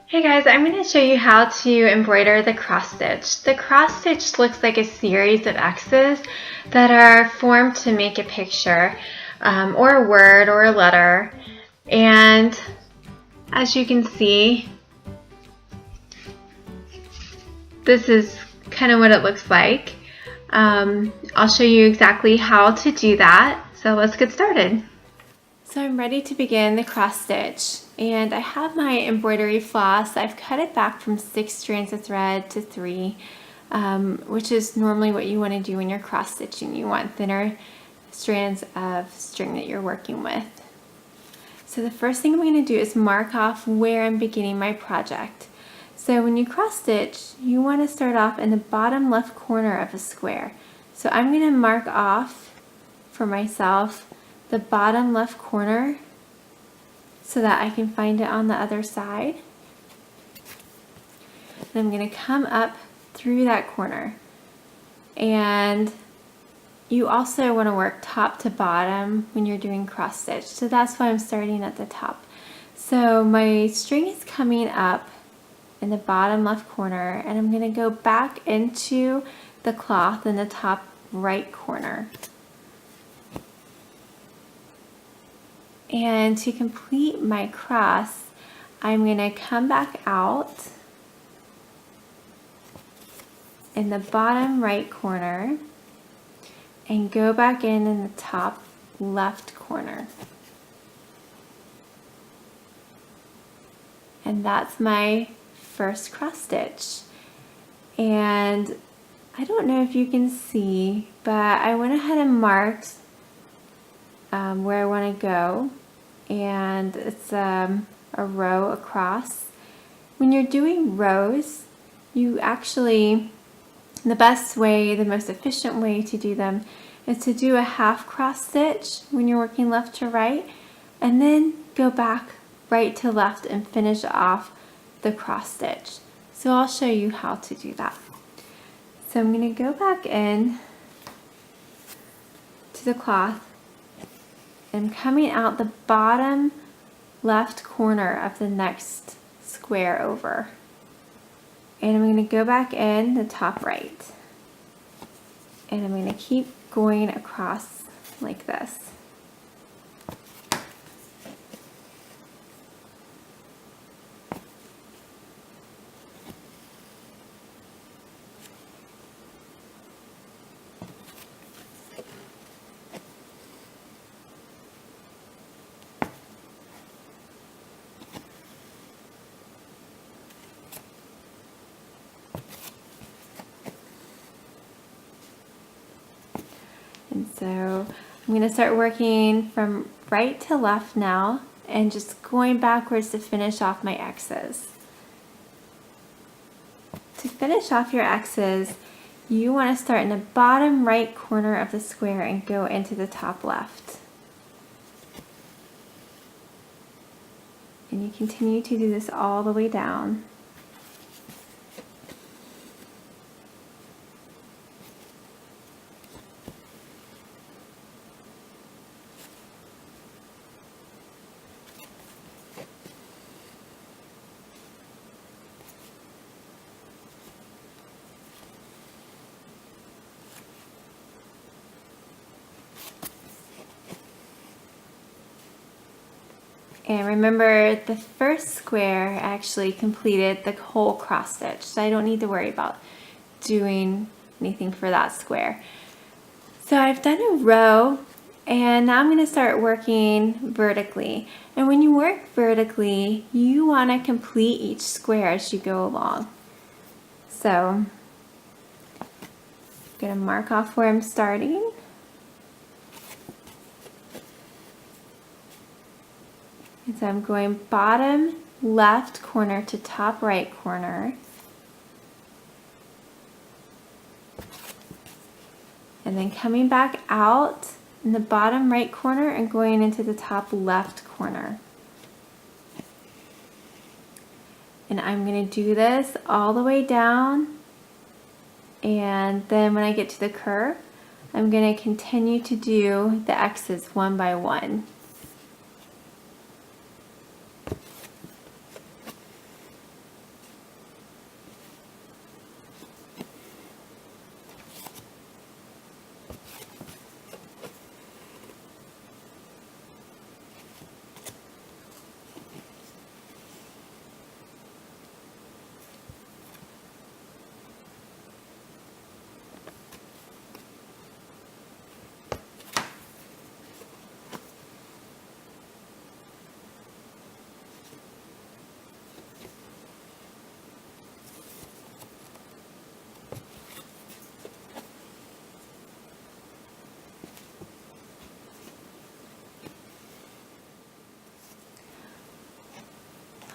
Hey guys, I'm going to show you how to embroider the cross stitch. The cross stitch looks like a series of X's that are formed to make a picture or a word or a letter. And as you can see, this is kind of what it looks like. I'll show you exactly how to do that. So let's get started. So I'm ready to begin the cross stitch, and I have my embroidery floss. I've cut it back from 6 strands of thread to 3, which is normally what you want to do when you're cross stitching. You want thinner strands of string that you're working with. So the first thing I'm going to do is mark off where I'm beginning my project. So when you cross stitch, you want to start off in the bottom left corner of a square. So I'm going to mark off for myself the bottom left corner so that I can find it on the other side. And I'm going to come up through that corner. And you also want to work top to bottom when you're doing cross stitch. So that's why I'm starting at the top. So my string is coming up in the bottom left corner, and I'm going to go back into the cloth in the top right corner. And to complete my cross, I'm going to come back out in the bottom right corner and go back in the top left corner. And that's my first cross stitch. And I don't know if you can see, but I went ahead and marked where I want to go, and it's a row across. When you're doing rows, you actually, the best way, the most efficient way to do them is to do a half cross stitch when you're working left to right, and then go back right to left and finish off the cross stitch. So I'll show you how to do that. So I'm going to go back in to the cloth. I'm coming out the bottom left corner of the next square over. And I'm going to go back in the top right. And I'm going to keep going across like this. And so I'm going to start working from right to left now and just going backwards to finish off my X's. To finish off your X's, you want to start in the bottom right corner of the square and go into the top left. And you continue to do this all the way down. And remember, the first square actually completed the whole cross stitch, so I don't need to worry about doing anything for that square. So I've done a row, and now I'm going to start working vertically. And when you work vertically, you want to complete each square as you go along. So I'm going to mark off where I'm starting. And so I'm going bottom left corner to top right corner. And then coming back out in the bottom right corner and going into the top left corner. And I'm going to do this all the way down. And then when I get to the curve, I'm going to continue to do the X's one by one.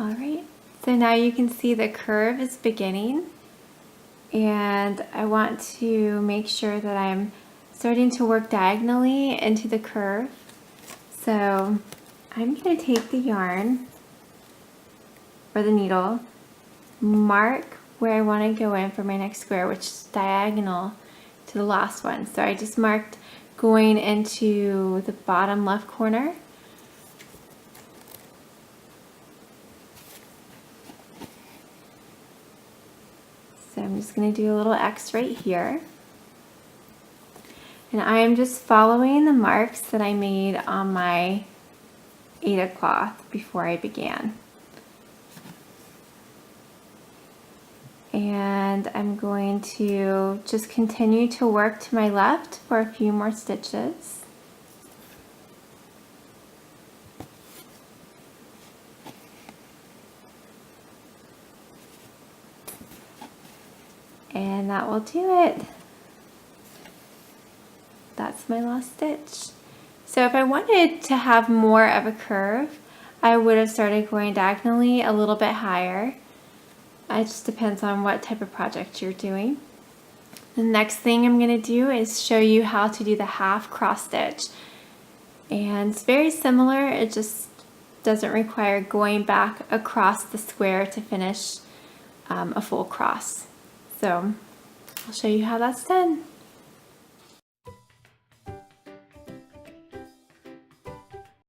Alright, so now you can see the curve is beginning, and I want to make sure that I'm starting to work diagonally into the curve. So I'm going to take the yarn or the needle, mark where I want to go in for my next square, which is diagonal to the last one. So I just marked going into the bottom left corner. So I'm just going to do a little X right here. And I am just following the marks that I made on my Aida cloth before I began. And I'm going to just continue to work to my left for a few more stitches. And that will do it. That's my last stitch. So if I wanted to have more of a curve, I would have started going diagonally a little bit higher. It just depends on what type of project you're doing. The next thing I'm going to do is show you how to do the half cross stitch. And it's very similar, it just doesn't require going back across the square to finish a full cross. So I'll show you how that's done.